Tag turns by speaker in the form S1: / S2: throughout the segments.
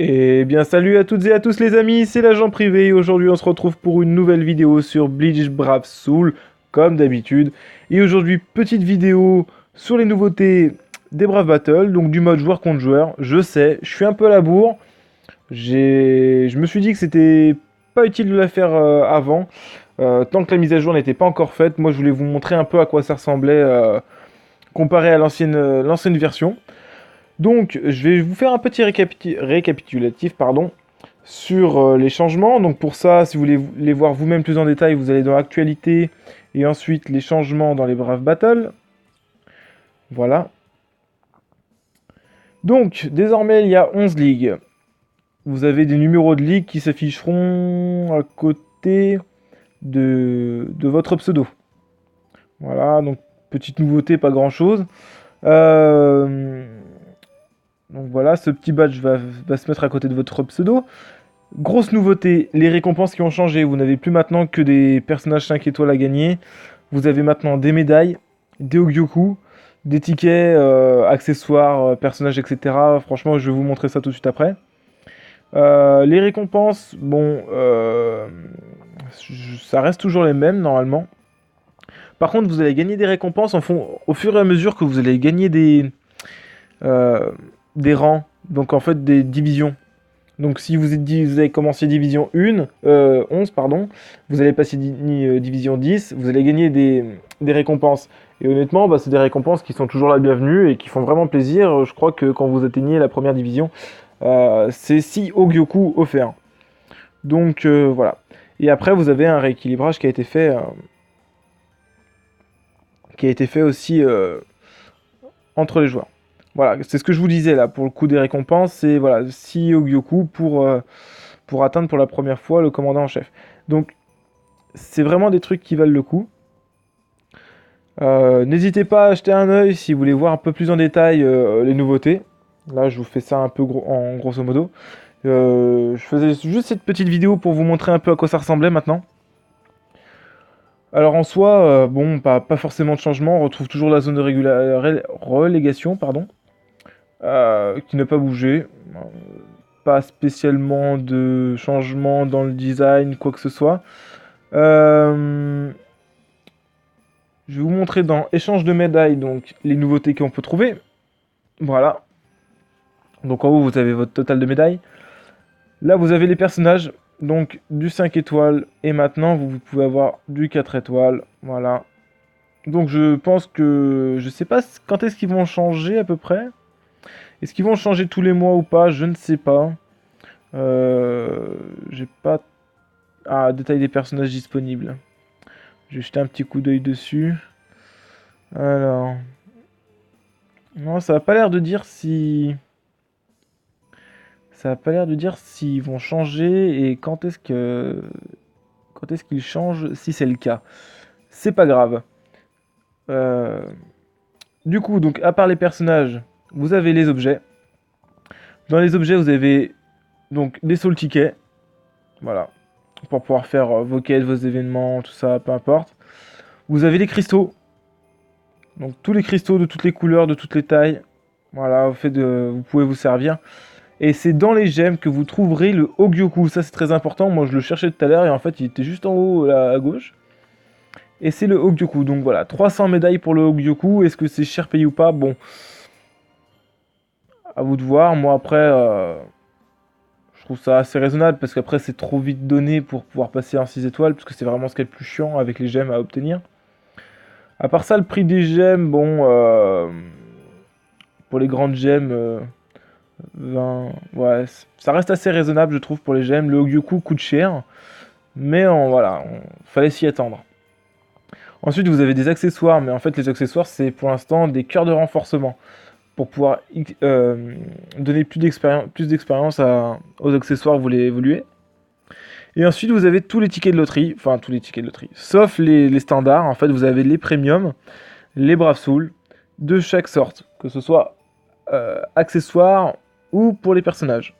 S1: Eh bien salut à toutes et à tous les amis, c'est l'agent privé et aujourd'hui on se retrouve pour une nouvelle vidéo sur Bleach Brave Soul, comme d'habitude. Et aujourd'hui, petite vidéo sur les nouveautés des Brave Battle, donc du mode joueur contre joueur. Je sais, je suis un peu à la bourre, je me suis dit que c'était pas utile de la faire avant, tant que la mise à jour n'était pas encore faite. Moi je voulais vous montrer un peu à quoi ça ressemblait comparé à l'ancienne version. Donc, je vais vous faire un petit récapitulatif, pardon, sur les changements. Donc pour ça, si vous voulez les voir vous-même plus en détail, vous allez dans Actualité et ensuite les changements dans les Brave Battles. Voilà. Donc, désormais, il y a 11 ligues. Vous avez des numéros de ligue qui s'afficheront à côté de votre pseudo. Voilà, donc petite nouveauté, pas grand-chose. Euh, donc voilà, ce petit badge va se mettre à côté de votre pseudo. Grosse nouveauté, les récompenses qui ont changé. Vous n'avez plus maintenant que des personnages 5 étoiles à gagner. Vous avez maintenant des médailles, des Ogyoku, des tickets, accessoires, personnages, etc. Franchement, je vais vous montrer ça tout de suite après. Les récompenses, bon, ça reste toujours les mêmes normalement. Par contre, vous allez gagner des récompenses au fur et à mesure que vous allez gagner euh, des rangs, donc en fait des divisions. Donc si vous avez commencé division 1, 11, pardon, vous allez passer division 10, vous allez gagner des récompenses. Et honnêtement, bah, c'est des récompenses qui sont toujours la bienvenue et qui font vraiment plaisir. Je crois que quand vous atteignez la première division, c'est 6 Ogyoku offerts. Donc voilà. Et après, vous avez un rééquilibrage qui a été fait aussi entre les joueurs. Voilà, c'est ce que je vous disais là, pour le coup des récompenses, c'est voilà, 6 Ogyoku pour atteindre pour la première fois le commandant en chef. Donc, c'est vraiment des trucs qui valent le coup. N'hésitez pas à jeter un œil si vous voulez voir un peu plus en détail les nouveautés. Là, je vous fais ça un peu en grosso modo. Je faisais juste cette petite vidéo pour vous montrer un peu à quoi ça ressemblait maintenant. Alors en soi, bon, pas forcément de changement. On retrouve toujours la zone de relégation, pardon, qui n'a pas bougé. Pas spécialement de changement dans le design, quoi que ce soit. Je vais vous montrer dans échange de médailles donc les nouveautés qu'on peut trouver. Voilà. Donc en haut vous avez votre total de médailles. Là vous avez les personnages. Donc du 5 étoiles. Et maintenant vous pouvez avoir du 4 étoiles. Voilà. Donc je pense que... Je sais pas quand est-ce qu'ils vont changer à peu près. Est-ce qu'ils vont changer tous les mois ou pas? Je ne sais pas. J'ai pas... Ah, détail des personnages disponibles. Je vais jeter un petit coup d'œil dessus. Alors... Non, ça n'a pas l'air de dire si... Ça n'a pas l'air de dire s'ils vont changer et quand est-ce que... Quand est-ce qu'ils changent si c'est le cas. C'est pas grave. Euh, Du coup, donc, à part les personnages, vous avez les objets. Dans les objets, vous avez donc des soul tickets. Voilà. Pour pouvoir faire vos quêtes, vos événements, tout ça, peu importe. Vous avez les cristaux. Donc, tous les cristaux de toutes les couleurs, de toutes les tailles. Voilà, vous pouvez vous servir. Et c'est dans les gemmes que vous trouverez le Ogyoku. Ça, c'est très important. Moi, je le cherchais tout à l'heure et en fait, il était juste en haut, là, à gauche. Et c'est le Ogyoku. Donc voilà, 300 médailles pour le Ogyoku. Est-ce que c'est cher payé ou pas? Bon, à vous de voir. Moi, après, je trouve ça assez raisonnable parce qu'après, c'est trop vite donné pour pouvoir passer en 6 étoiles. Parce que c'est vraiment ce qui est le plus chiant avec les gemmes à obtenir. À part ça, le prix des gemmes, bon, pour les grandes gemmes, 20, ouais, ça reste assez raisonnable, je trouve, pour les gemmes. Le Ogyoku coûte cher, mais voilà, fallait s'y attendre. Ensuite, vous avez des accessoires, mais en fait, les accessoires, c'est pour l'instant des cœurs de renforcement pour pouvoir donner plus d'expérience aux accessoires que vous voulez évoluer. Et ensuite, vous avez tous les tickets de loterie, enfin tous les tickets de loterie, sauf les standards. En fait, vous avez les premiums, les Brave Soul, de chaque sorte, que ce soit accessoires ou pour les personnages.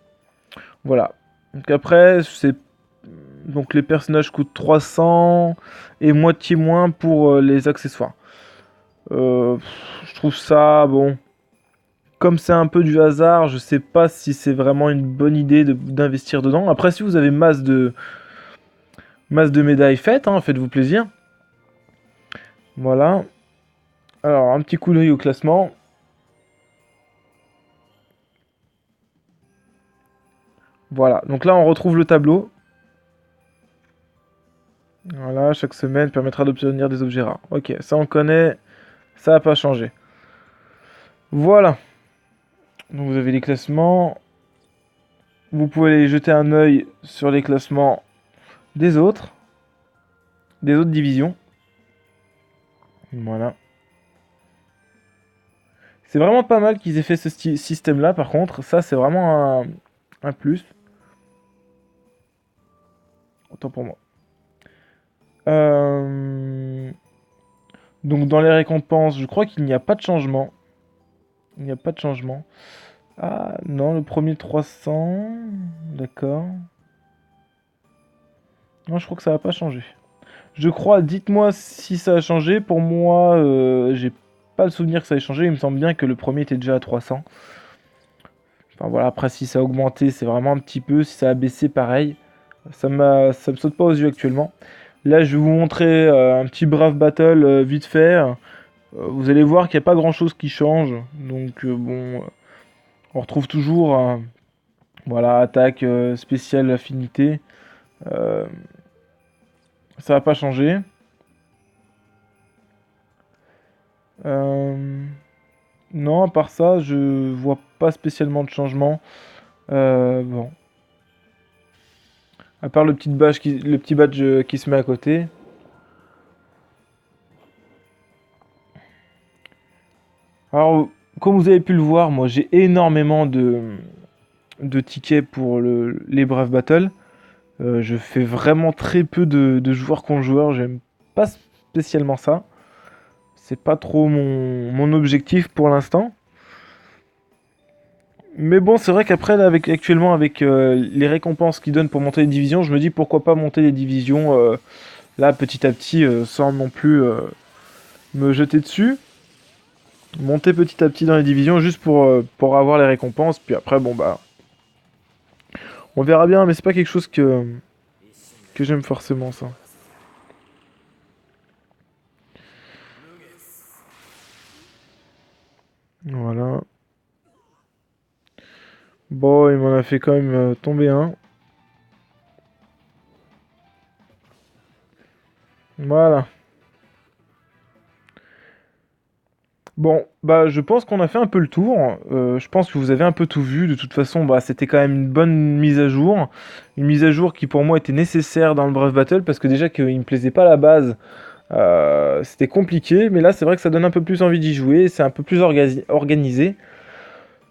S1: Voilà. Donc après, donc les personnages coûtent 300 et moitié moins pour les accessoires. Je trouve ça bon. comme c'est un peu du hasard, je sais pas si c'est vraiment une bonne idée d'investir dedans. Après, si vous avez masse de médailles, faites-vous plaisir. Voilà. Alors, un petit coup d'œil au classement. Voilà, donc là on retrouve le tableau. Voilà, chaque semaine permettra d'obtenir des objets rares. Ok, ça on connaît, ça n'a pas changé. Voilà. Donc vous avez les classements. Vous pouvez aller jeter un œil sur les classements des autres divisions. Voilà. C'est vraiment pas mal qu'ils aient fait ce système-là, par contre. Ça, c'est vraiment un plus. Autant pour moi. Donc dans les récompenses, je crois qu'il n'y a pas de changement. Il n'y a pas de changement. Ah non, le premier 300. D'accord. Non, je crois que ça va pas changer. Je crois, dites-moi si ça a changé. Pour moi, j'ai pas le souvenir que ça ait changé. Il me semble bien que le premier était déjà à 300. Enfin voilà, après si ça a augmenté, c'est vraiment un petit peu. Si ça a baissé, pareil. Ça me saute pas aux yeux actuellement. Là, je vais vous montrer un petit Brave Battle vite fait. Vous allez voir qu'il n'y a pas grand chose qui change. Donc bon, on retrouve toujours voilà, attaque spéciale affinité. Ça va pas changer. Non, à part ça, je vois pas spécialement de changement. Bon. À part le petit badge qui se met à côté. Alors, comme vous avez pu le voir, moi j'ai énormément de tickets pour les Brave Battle. Je fais vraiment très peu de joueurs contre joueurs. J'aime pas spécialement ça. C'est pas trop mon objectif pour l'instant. Mais bon, c'est vrai qu'après, là, actuellement, avec les récompenses qu'ils donnent pour monter les divisions, je me dis pourquoi pas monter les divisions là petit à petit sans non plus me jeter dessus. Monter petit à petit dans les divisions juste pour avoir les récompenses. Puis après, bon bah, on verra bien, mais c'est pas quelque chose que j'aime forcément ça. Voilà. Bon, il m'en a fait quand même tomber un. Voilà. Bon, bah je pense qu'on a fait un peu le tour. Je pense que vous avez un peu tout vu. De toute façon, bah c'était quand même une bonne mise à jour. Une mise à jour qui pour moi était nécessaire dans le Brave Battle parce que déjà qu'il me plaisait pas à la base, c'était compliqué. Mais là, c'est vrai que ça donne un peu plus envie d'y jouer. C'est un peu plus organisé.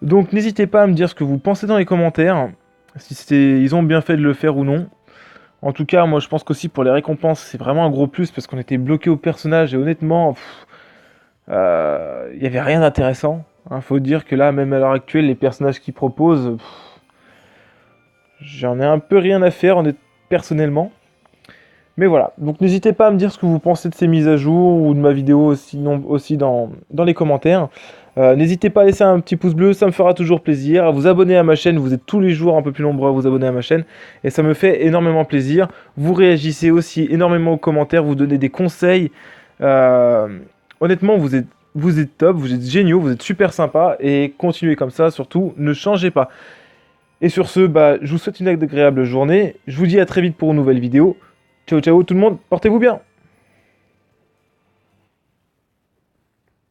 S1: Donc n'hésitez pas à me dire ce que vous pensez dans les commentaires. Si ils ont bien fait de le faire ou non. En tout cas, moi je pense qu'aussi pour les récompenses, c'est vraiment un gros plus parce qu'on était bloqué au personnage et honnêtement, il n'y avait rien d'intéressant. Faut dire que là, même à l'heure actuelle, les personnages qu'ils proposent, j'en ai un peu rien à faire personnellement. Mais voilà, donc n'hésitez pas à me dire ce que vous pensez de ces mises à jour ou de ma vidéo aussi dans les commentaires. N'hésitez pas à laisser un petit pouce bleu, ça me fera toujours plaisir. À vous abonner à ma chaîne, vous êtes tous les jours un peu plus nombreux à vous abonner à ma chaîne. Et ça me fait énormément plaisir. Vous réagissez aussi énormément aux commentaires, vous donnez des conseils. Honnêtement, vous êtes top, vous êtes géniaux, vous êtes super sympa. Et continuez comme ça, surtout, ne changez pas. Et sur ce, bah, je vous souhaite une agréable journée. Je vous dis à très vite pour une nouvelle vidéo. Ciao ciao tout le monde, portez-vous bien.